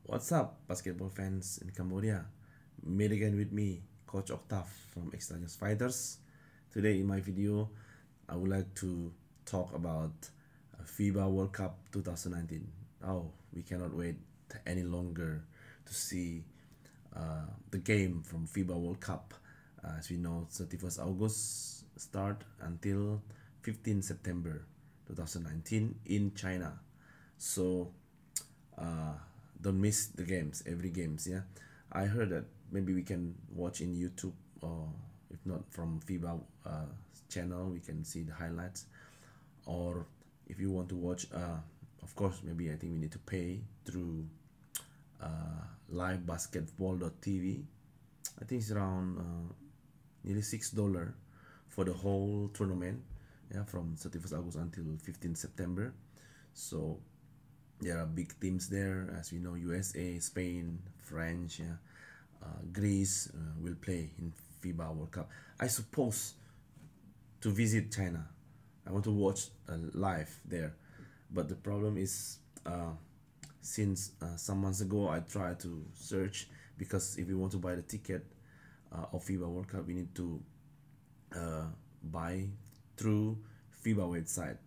What's up, basketball fans in Cambodia? Meet again with me, Coach Octav from Extra Just Fighters. Today, in my video, I would like to talk about FIBA World Cup 2019. Oh, we cannot wait any longer to see the game from FIBA World Cup. As we know, 31st August start until 15 September 2019 in China. So uh, don't miss the games, every games. Yeah, I heard that maybe we can watch in YouTube, or if not from FIBA channel, we can see the highlights. Or if you want to watch, of course, maybe I think we need to pay through livebasketball.tv. I think it's around nearly $6 for the whole tournament. Yeah, from 31st August until 15 September. So there are big teams there, as we know. USA, Spain, French, yeah, Greece will play in FIBA World Cup. I suppose to visit China. I want to watch live there, but the problem is, since some months ago I tried to search, because if we want to buy the ticket of FIBA World Cup, we need to buy through FIBA website.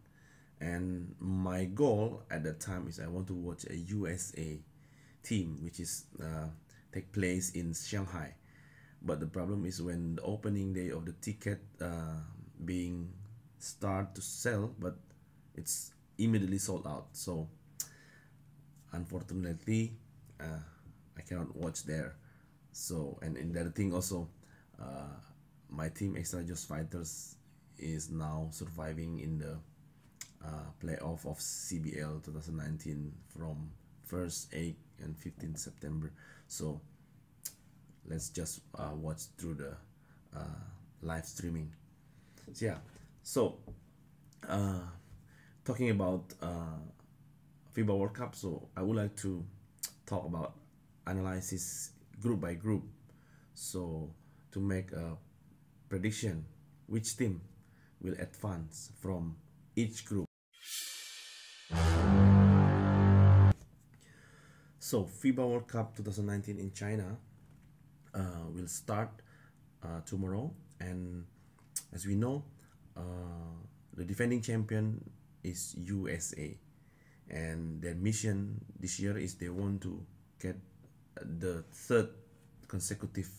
And my goal at that time is I want to watch a USA team, which is take place in Shanghai. But the problem is when the opening day of the ticket being start to sell, but it's immediately sold out. So unfortunately, I cannot watch there. So, and in that thing also, my team Extra Just Fighters is now surviving in the playoff of CBL 2019 from 1st, 8th, and 15th September. So let's just watch through the live streaming. So yeah, so talking about FIBA World Cup, so I would like to talk about analysis group by group. So to make a prediction which team will advance from each group. So FIBA World Cup 2019 in China will start tomorrow, and as we know, the defending champion is USA, and their mission this year is they want to get the third consecutive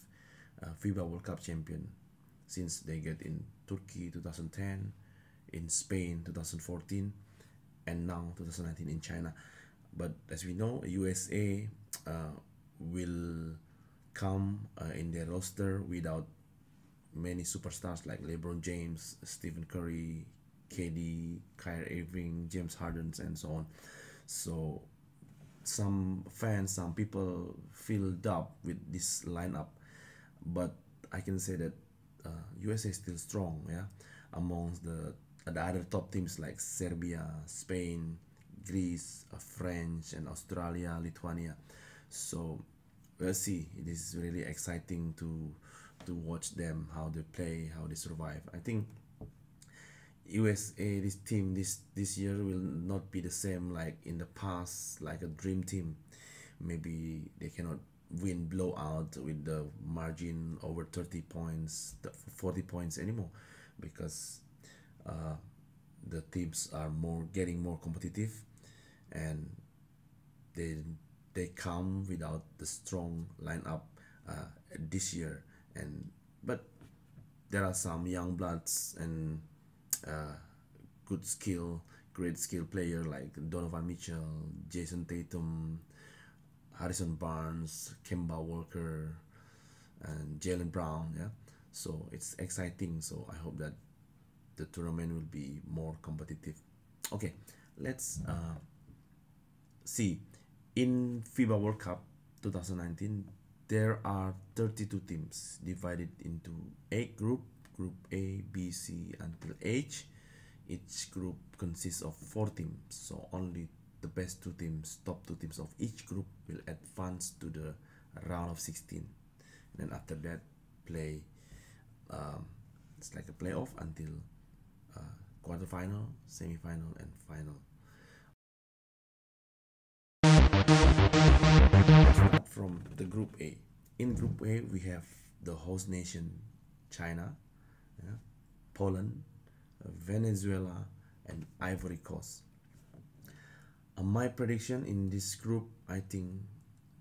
FIBA World Cup champion, since they get in Turkey 2010, in Spain 2014, and now 2019 in China. But as we know, USA will come in their roster without many superstars like LeBron James, Stephen Curry, KD, Kyrie Irving, James Harden, and so on. So some fans, some people filled up with this lineup, but I can say that USA is still strong, yeah, amongst the other top teams like Serbia, Spain, Greece, French, and Australia, Lithuania. So we'll see. It is really exciting to watch them, how they play, how they survive. I think USA, this team this year will not be the same like in the past, like a dream team. Maybe they cannot win blowout with the margin over 30 points, 40 points anymore, because the teams are getting more competitive, and they come without the strong lineup this year. And but there are some young bloods and good skill, great skill player like Donovan Mitchell, Jason Tatum, Harrison Barnes, Kemba Walker, and Jalen Brown. Yeah, so it's exciting. So I hope that the tournament will be more competitive. Okay, let's see. In FIBA World Cup 2019, there are 32 teams divided into 8 group A, B, C until H. Each group consists of 4 teams, so only the best 2 teams, top 2 teams of each group will advance to the round of 16. And then after that, play it's like a playoff until quarterfinal, semi-final, and final. Let's start from the Group A. In Group A, we have the host nation, China, yeah, Poland, Venezuela, and Ivory Coast. My prediction in this group, I think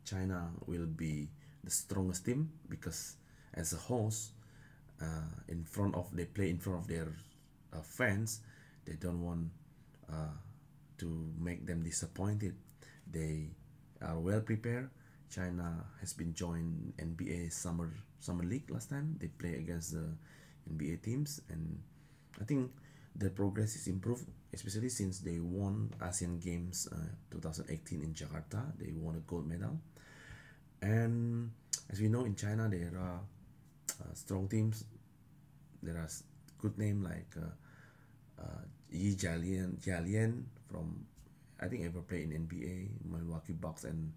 China will be the strongest team because as a host, they play in front of their fans. They don't want to make them disappointed. They are well prepared. China has been joined NBA summer league last time. They play against the NBA teams, and I think their progress is improved, especially since they won Asian Games 2018 in Jakarta. They won a gold medal, and as we know, in China there are strong teams. There are good names like Yi Jialian from, I think, ever played in NBA, Milwaukee Bucks and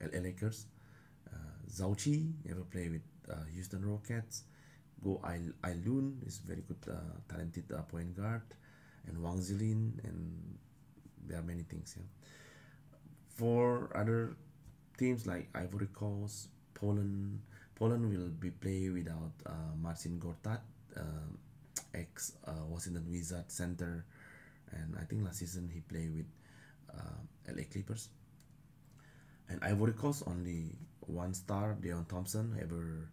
LA Lakers. Zhao Qi ever played with Houston Rockets. Go Ailun is very good, talented point guard, and Wang Zilin, and there are many things. Yeah. For other teams like Ivory Coast, Poland will be play without Marcin Gortat, ex Washington Wizards center, and I think last season he played with LA Clippers. And Ivory Coast only one star, Deon Thompson, ever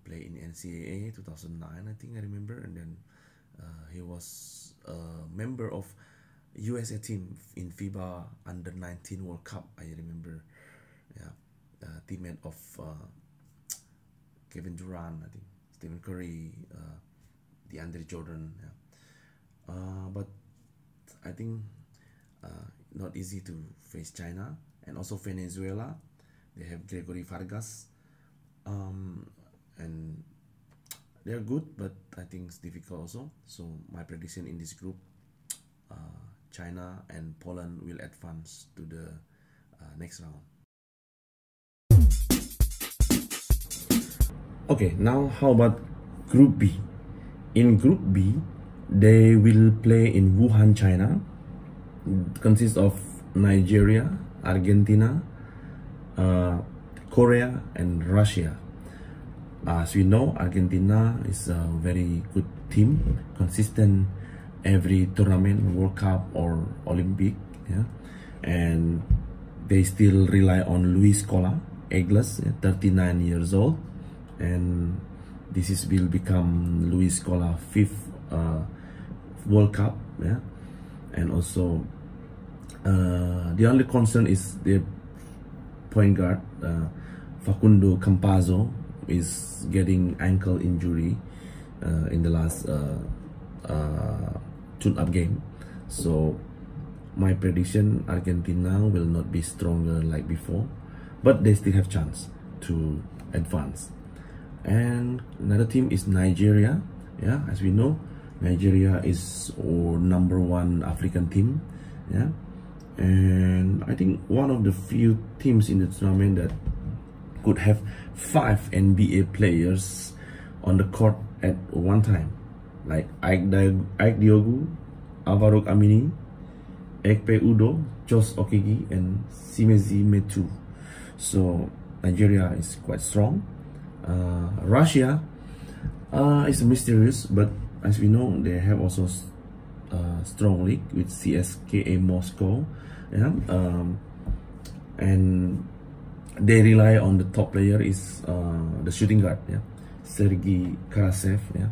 play in NCAA 2009, I think I remember, and then he was a member of USA team in FIBA Under-19 World Cup, I remember. Yeah, teammate of Kevin Durant, I think, Stephen Curry, DeAndre Jordan. Yeah. But I think not easy to face China, and also Venezuela. They have Gregory Vargas. And they're good, but I think it's difficult also. So my prediction in this group, China and Poland will advance to the next round. Okay, now how about Group B? In Group B, they will play in Wuhan, China. It consists of Nigeria, Argentina, Korea, and Russia. As we know, Argentina is a very good team, consistent every tournament, World Cup or Olympic, yeah. And they still rely on Luis Scola, ageless, 39 years old, and will become Luis Scola 5th World Cup, yeah. And also, the only concern is the point guard, Facundo Campazzo, is getting ankle injury in the last tune-up game. So my prediction, Argentina will not be stronger like before, but they still have chance to advance. And another team is Nigeria. Yeah, as we know, Nigeria is our #1 African team. Yeah, and I think one of the few teams in the tournament that could have 5 NBA players on the court at one time, like Ike Diogu, Alvaro Amini, Ekpe Udo, Jos Okigi, and Simezi Metu. So Nigeria is quite strong. Russia is mysterious, but as we know, they have also strong league with CSKA Moscow, yeah? And they rely on the top player is the shooting guard, yeah, Sergei Karasev, yeah.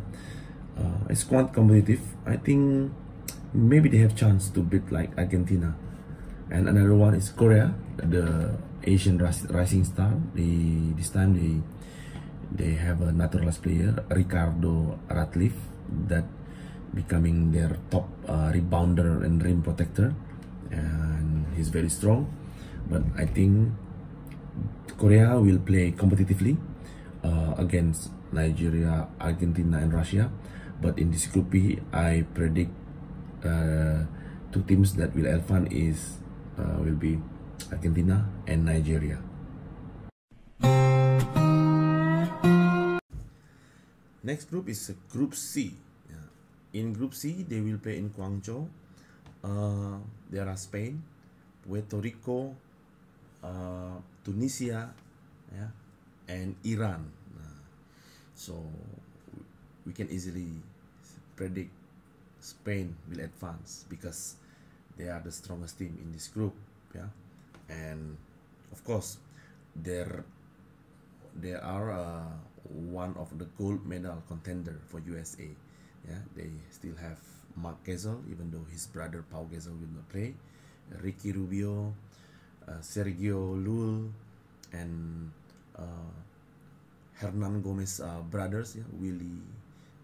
It's quite competitive. I think maybe they have chance to beat like Argentina. And another one is Korea, the Asian rising star. This time they have a naturalized player, Ricardo Ratliff, that becoming their top rebounder and rim protector, and he's very strong. But I think Korea will play competitively against Nigeria, Argentina, and Russia. But in this group B, I predict 2 teams that will advance will be Argentina and Nigeria. Next group is Group C. Yeah. In Group C, they will play in Guangzhou. There are Spain, Puerto Rico, Tunisia, yeah, and Iran. So we can easily predict Spain will advance because they are the strongest team in this group. Yeah, and of course, there there are one of the gold medal contender for USA. Yeah, they still have Mark Gasol, even though his brother Pau Gasol will not play. Ricky Rubio, Sergio Lul, and uh, Hernan Gomez brothers, yeah, Willie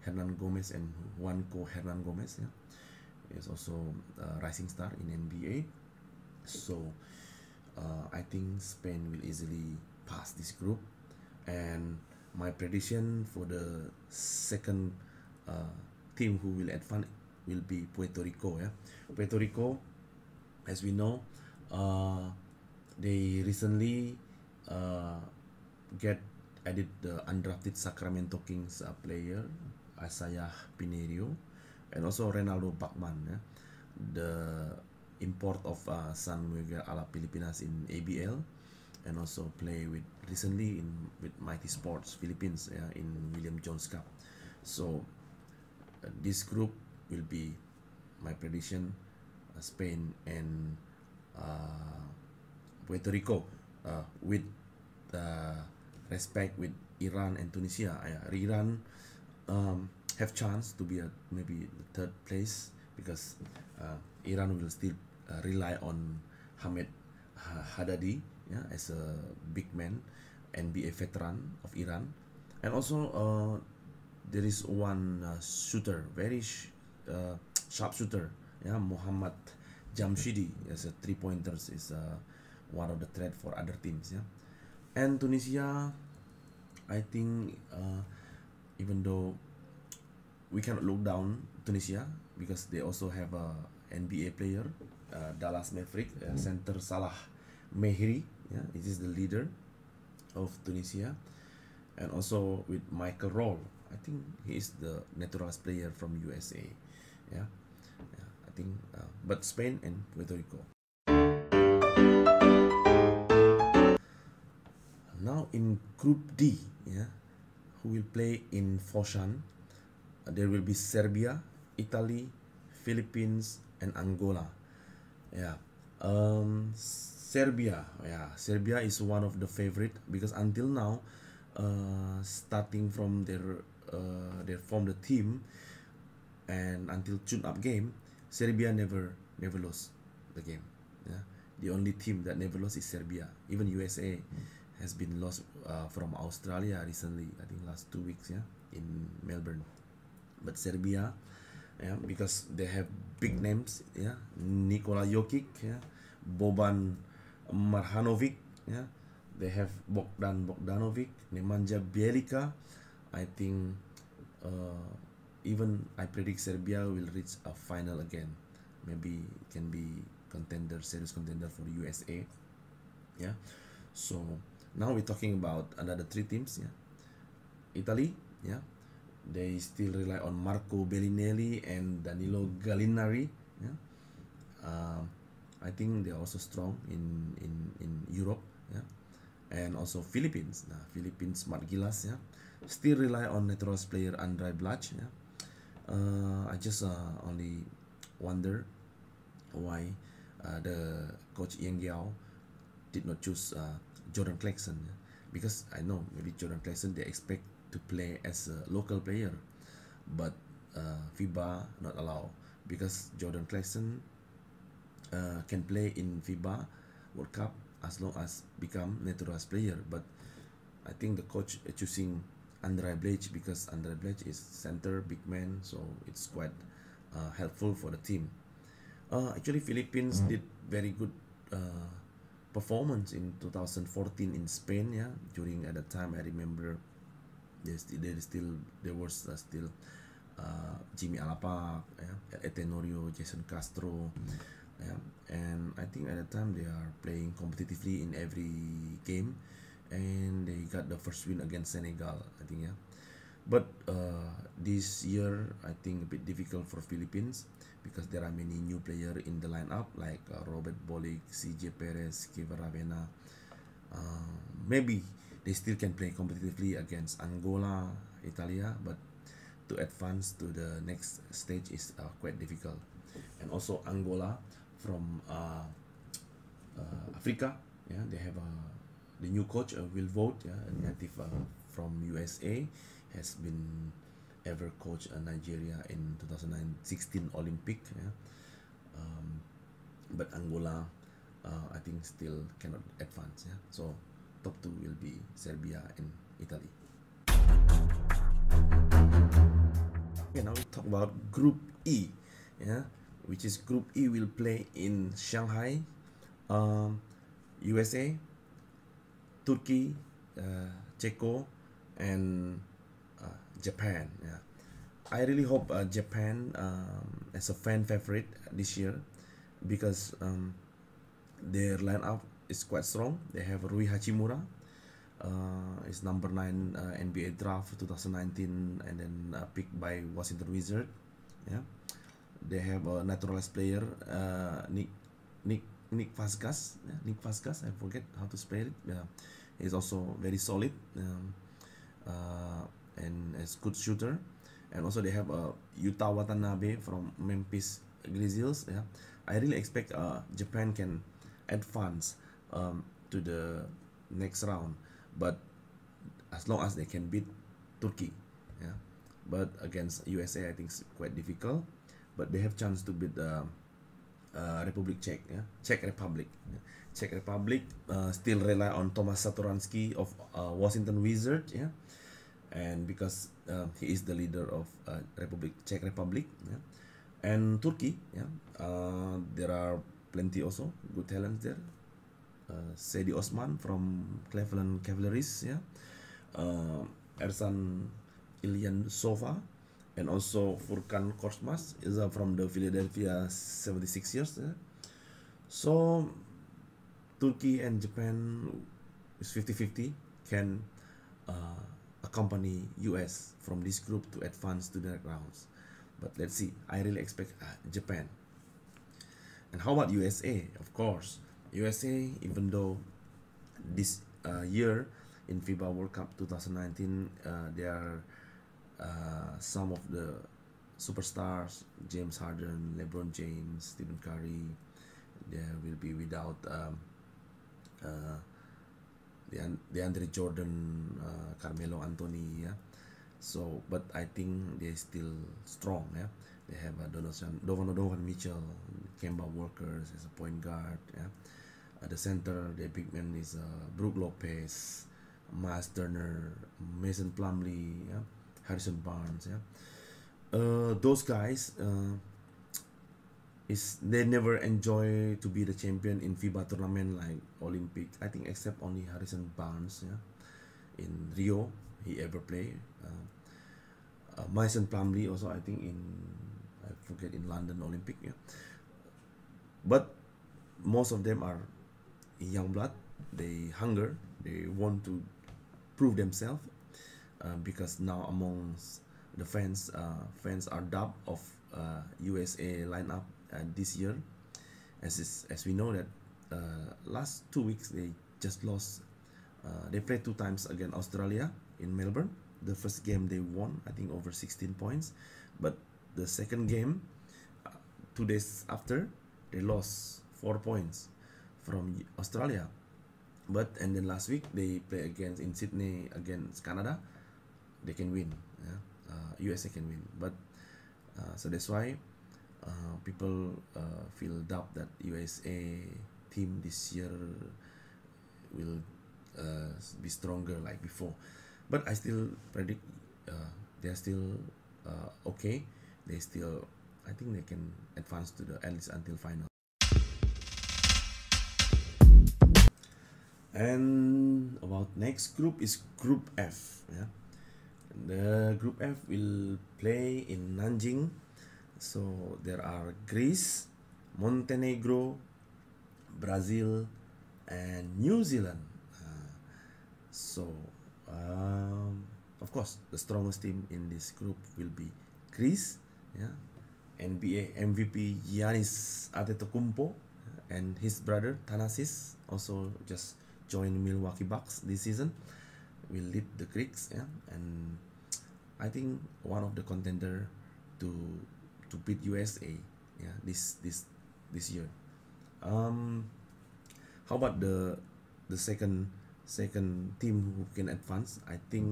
Hernan Gomez and Juanco Hernan Gomez, yeah, is also a rising star in NBA. So I think Spain will easily pass this group, and my prediction for the second uh, team who will advance will be Puerto Rico. Yeah, Puerto Rico, as we know, uh, they recently uh, get added the undrafted Sacramento Kings player Asaya Pinerio, and also Renaldo Bachman, yeah? The import of San Miguel a la Pilipinas in ABL, and also play with recently in with Mighty Sports Philippines, yeah, in William Jones Cup. So this group will be my prediction: Spain and uh, Puerto Rico, with respect with Iran and Tunisia. Iran have chance to be a maybe the third place because Iran will still rely on Hamed Haddadi, yeah, as a big man, NBA veteran of Iran, and also there is one shooter, very sharp shooter, yeah, Muhammad Jamshidi as a three pointers is one of the threat for other teams, yeah. And Tunisia, I think even though we cannot look down Tunisia because they also have a NBA player, Dallas Maverick, center Salah Mehri, yeah, it is the leader of Tunisia, and also with Michael Roll, I think he is the naturalized player from USA, yeah, yeah, I think, but Spain and Puerto Rico. Now in Group D, yeah, who will play in Foshan, there will be Serbia, Italy, Philippines, and Angola. Yeah, Serbia. Yeah, Serbia is one of the favorite because until now, starting from their form the team and until tune up game, Serbia never lost the game. Yeah, the only team that never lost is Serbia. Even USA has been lost from Australia recently. I think last 2 weeks. Yeah, in Melbourne. But Serbia, yeah, because they have big names, yeah, Nikola Jokic, yeah, Boban Marjanovic, yeah, they have Bogdan Bogdanovic, Nemanja Bjelica. I think even I predict Serbia will reach a final again. Maybe it can be contender, serious contender for USA. Yeah. So now we're talking about another three teams. Yeah. Italy. Yeah. They still rely on Marco Bellinelli and Danilo Gallinari. Yeah. I think they're also strong in Europe. Yeah. And also Philippines. Nah, Philippines Smart Gilas. Yeah. Still rely on naturalized player Andrei Blach. Yeah. I just only wonder why the coach Ian Giao did not choose Jordan Clarkson, yeah? Because I know maybe Jordan Clarkson they expect to play as a local player, but FIBA not allow because Jordan Clarkson can play in FIBA World Cup as long as become naturalized player. But I think the coach choosing Andrei Blach because Andrei Blach is center big man, so it's quite helpful for the team. Actually, Philippines did very good performance in 2014 in Spain. Yeah, during at that time I remember there was still Jimmy Alapak, yeah, Etenorio, Jason Castro, yeah, and I think at that time they are playing competitively in every game, and they got the first win against Senegal. I think, yeah, But this year, I think a bit difficult for Philippines because there are many new players in the lineup like Robert Bolick, CJ Perez, Kevin Ravena. Maybe they still can play competitively against Angola, Italia, but to advance to the next stage is quite difficult. And also Angola from Africa, yeah, they have the new coach Will Vogt, yeah, a native from USA, has been ever coached Nigeria in 2016 Olympic, yeah. But Angola, I think still cannot advance, yeah. So top two will be Serbia and Italy. Okay, now we talk about Group E, yeah, which is Group E will play in Shanghai, USA, Turkey, Czechia, and Japan. Yeah, I really hope Japan as a fan favorite this year because their lineup is quite strong. They have Rui Hachimura, is number 9 NBA draft 2019 and then picked by Washington Wizards. Yeah, they have a naturalized player Nick Vasquez. Yeah, Nick Vasquez. I forget how to spell it. Yeah, he's also very solid and a good shooter. And also they have Yuta Watanabe from Memphis Grizzlies. Yeah, I really expect Japan can advance to the next round, but as long as they can beat Turkey, yeah. But against USA, I think it's quite difficult. But they have chance to beat Republic Czech, yeah, Czech Republic. Yeah. Czech Republic still rely on Tomas Satoransky of Washington Wizards, yeah, and because he is the leader of Czech Republic, yeah, and Turkey, yeah, there are plenty also good talents there. Sedi Osman from Cleveland Cavaliers, yeah, Ersan Ilyasova, and also Furkan Korkmaz is from the Philadelphia 76ers. Yeah. So Turkey and Japan is 50-50 can accompany US from this group to advance to the rounds. But let's see. I really expect Japan. And how about USA? Of course, USA, even though this year in FIBA World Cup 2019, there are some of the superstars, James Harden, LeBron James, Stephen Curry. There will be without DeAndre Jordan, Carmelo Anthony, yeah. So, but I think they're still strong, yeah. They have Donovan Mitchell, Kemba Walker as a point guard, yeah. At the center, the big man is Brook Lopez, Miles Turner, Mason Plumlee, yeah, Harrison Barnes, yeah. Those guys they never enjoy to be the champion in FIBA tournament like Olympic. I think except only Harrison Barnes, yeah, in Rio he ever play. Mason Plumlee also I think I forget in London Olympic, yeah. But most of them are young blood. They hunger. They want to prove themselves because now amongst the fans are dubbed of USA lineup this year, as we know that last 2 weeks they just lost. They played 2 times against Australia in Melbourne. The first game they won, I think over 16 points, but the second game 2 days after they lost 4 points from Australia. But and then last week they play against in Sydney against Canada, they can win, yeah. USA can win, but so that's why people feel doubt that USA team this year will be stronger like before. But I still predict they're still okay. I think they can advance to the at least until final. And about next group is Group F. Yeah, the Group F will play in Nanjing. So there are Greece, Montenegro, Brazil, and New Zealand. So of course, the strongest team in this group will be Greece, yeah, NBA MVP Giannis Antetokounmpo, and his brother Thanasis also just joined Milwaukee Bucks this season. Will lead the Greeks, yeah, and I think one of the contender to beat USA, yeah, this year. Um, how about the second team who can advance? I think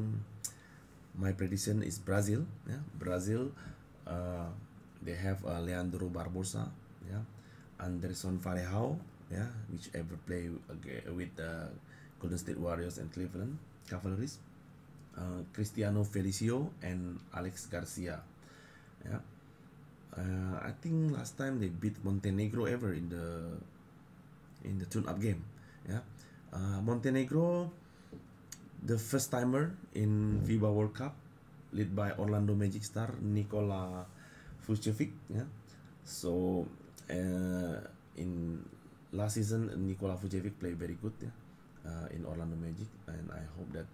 my prediction is Brazil. Yeah, Brazil. Uh, they have Leandro Barbosa. Yeah, Anderson Varejao. Yeah, which ever play with Golden State Warriors and Cleveland Cavaliers. Cristiano Felicio and Alex Garcia. Yeah, I think last time they beat Montenegro ever in the tune-up game. Yeah, Montenegro, the first timer in FIBA World Cup, led by Orlando Magic star Nikola Vucevic. Yeah, so in last season Nikola Vucevic played very good. Yeah, in Orlando Magic, and I hope that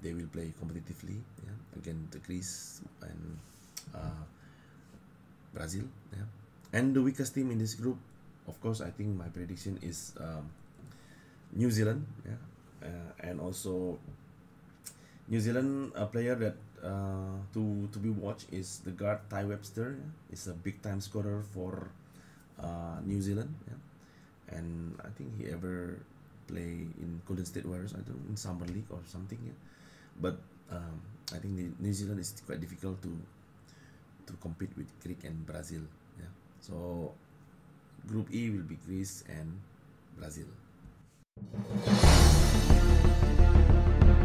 they will play competitively. Yeah, against the Greece and uh, Brazil. Yeah, and the weakest team in this group, of course, I think my prediction is New Zealand. Yeah, and also New Zealand, a player that to be watched is the guard Ty Webster. Yeah? He's a big time scorer for New Zealand. Yeah? And I think he ever play in Golden State Warriors. I don't know, in summer league or something. Yeah? But I think the New Zealand is quite difficult to compete with Greek and Brazil. Yeah. So Group E will be Greece and Brazil.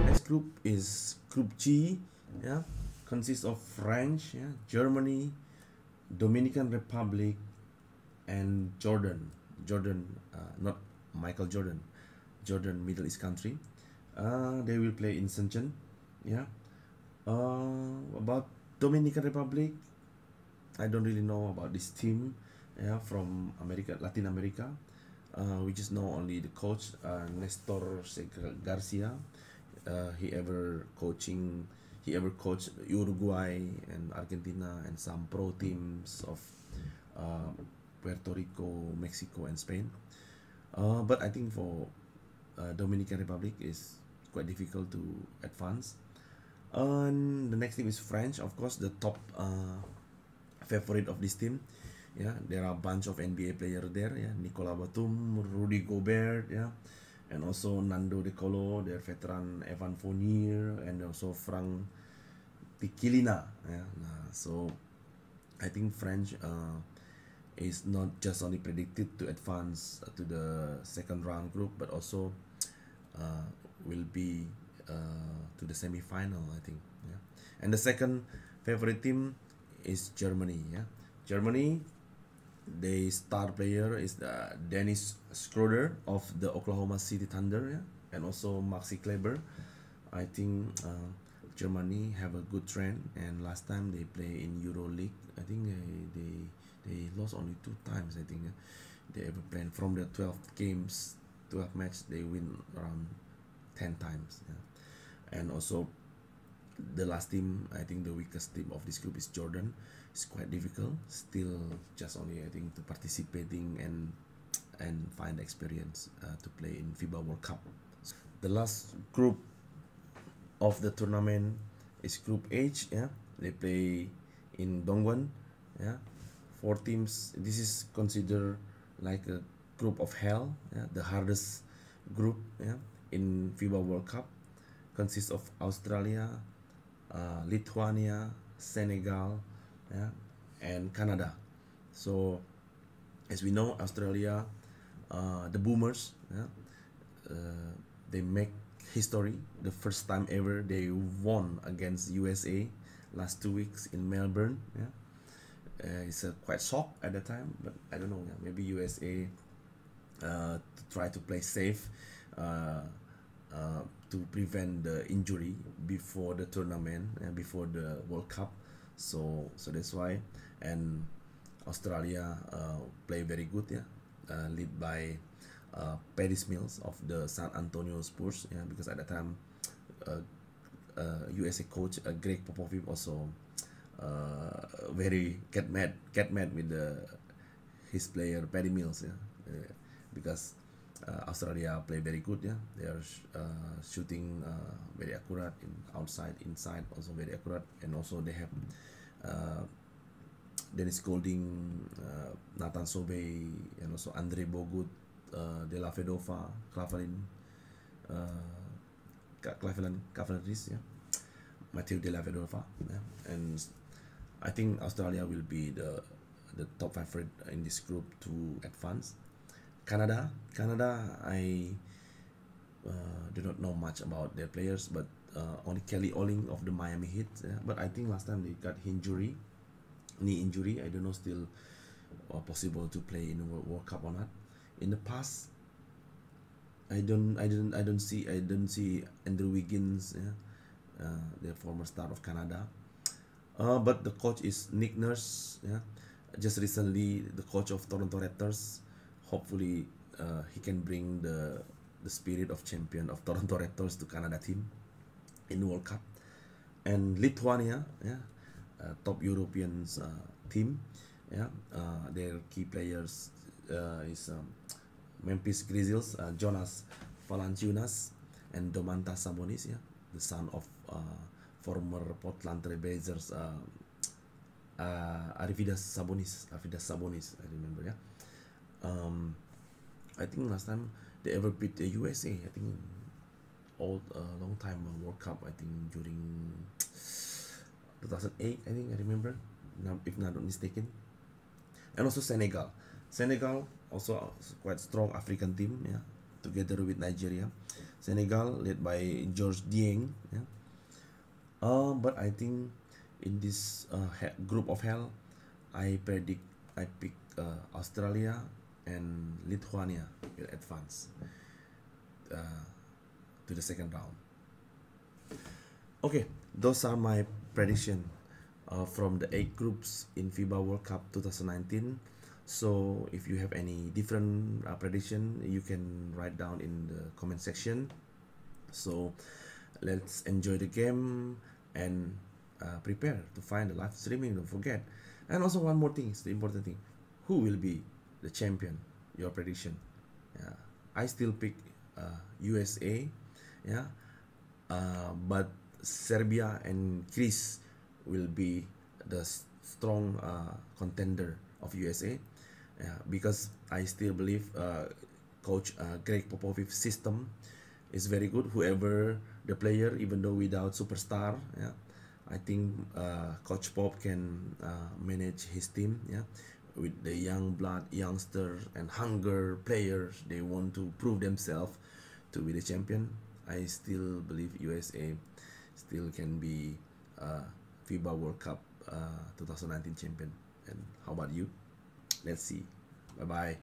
Next group is Group G. Yeah, consists of France, yeah, Germany, Dominican Republic, and Jordan. Jordan, not Michael Jordan. Jordan, Middle East country. They will play in Shenzhen. Yeah. About Dominican Republic, I don't really know about this team. Yeah, from America, Latin America. We just know only the coach, Nestor Garcia. He ever coached Uruguay and Argentina and some pro teams of uh, Puerto Rico, Mexico, and Spain. But I think for Dominican Republic is quite difficult to advance. And the next team is French, of course, the top favorite of this team. Yeah, there are a bunch of NBA players there. Yeah, Nicolas Batum, Rudy Gobert. Yeah, and also Nando De Colo, their veteran Evan Fournier, and also Frank Tiquilina. Yeah, so I think French is not just only predicted to advance to the second round group, but also will be to the semi-final. I think. Yeah, and the second favorite team is Germany. Yeah, Germany. The star player is Dennis Schroeder of the Oklahoma City Thunder, yeah? And also Maxi Kleber. I think Germany have a good trend, and last time they play in Euro League, I think they lost only 2 times. I think they ever played from the 12 games, 12 match they win around 10 times. Yeah? And also the last team, I think the weakest team of this group is Jordan. It's quite difficult. Still, just only I think to participating and find experience to play in FIBA World Cup. The last group of the tournament is Group H. Yeah, they play in Dongwon. Yeah, 4 teams. This is considered like a group of hell. Yeah, the hardest group. Yeah, in FIBA World Cup consists of Australia, Lithuania, Senegal, yeah, and Canada. So, as we know, Australia, the Boomers, yeah, they make history. The first time ever they won against USA last 2 weeks in Melbourne. Yeah, it's a quite shock at the time, but I don't know. Yeah, maybe USA to try to play safe. To prevent the injury before the tournament, before the World Cup, so that's why. And Australia play very good, yeah, led by Paddy Mills of the San Antonio Spurs, yeah, because at that time USA coach Greg Popovich also very get mad with his player Paddy Mills, yeah, because Australia play very good, yeah. They are shooting very accurate in outside, inside also very accurate, and also they have uh, Dennis Golding, Nathan Sobey, and also Andre Bogut, De La Vedova, Clavelin, Cavaleris, yeah, Matthew De La Vedova, yeah, and I think Australia will be the top favorite in this group to advance. Canada, I do not know much about their players, but only Kelly Oling of the Miami Heat. Yeah. But I think last time they got injury, knee injury. I don't know still possible to play in the World Cup or not. In the past, I don't see Andrew Wiggins, yeah, the former star of Canada. But the coach is Nick Nurse, yeah. Just recently, the coach of Toronto Raptors. Hopefully, he can bring the spirit of champion of Toronto Raptors to Canada team in the World Cup. And Lithuania, yeah, top Europeans team, yeah. Their key players is Memphis Grizzlies, Jonas Valanciunas, and Domantas Sabonis, yeah, the son of former Portland Trail Blazers Arvidas Sabonis, I remember, yeah. I think last time they ever beat the USA, I think old long time World Cup, I think during 2008, I think I remember, if not mistaken. And also Senegal also quite strong African team, yeah, together with Nigeria. Senegal led by George Dieng, yeah. But I think in this group of hell, I pick Australia and Lithuania will advance to the second round. Okay, those are my prediction from the 8 groups in FIBA World Cup 2019. So if you have any different prediction, you can write down in the comment section. So let's enjoy the game and prepare to find the live streaming. Don't forget. And also one more thing is the important thing: who will be the champion? Your prediction. Yeah, I still pick USA. Yeah, but Serbia and Greece will be the strong contender of USA. Yeah, because I still believe Coach Greg Popovich's system is very good. Whoever the player, even though without superstar, yeah, I think Coach Pop can manage his team. Yeah, with the young blood, youngster, and hunger players, they want to prove themselves to be the champion. I still believe USA still can be FIBA World Cup 2019 champion. And how about you? Let's see. Bye bye.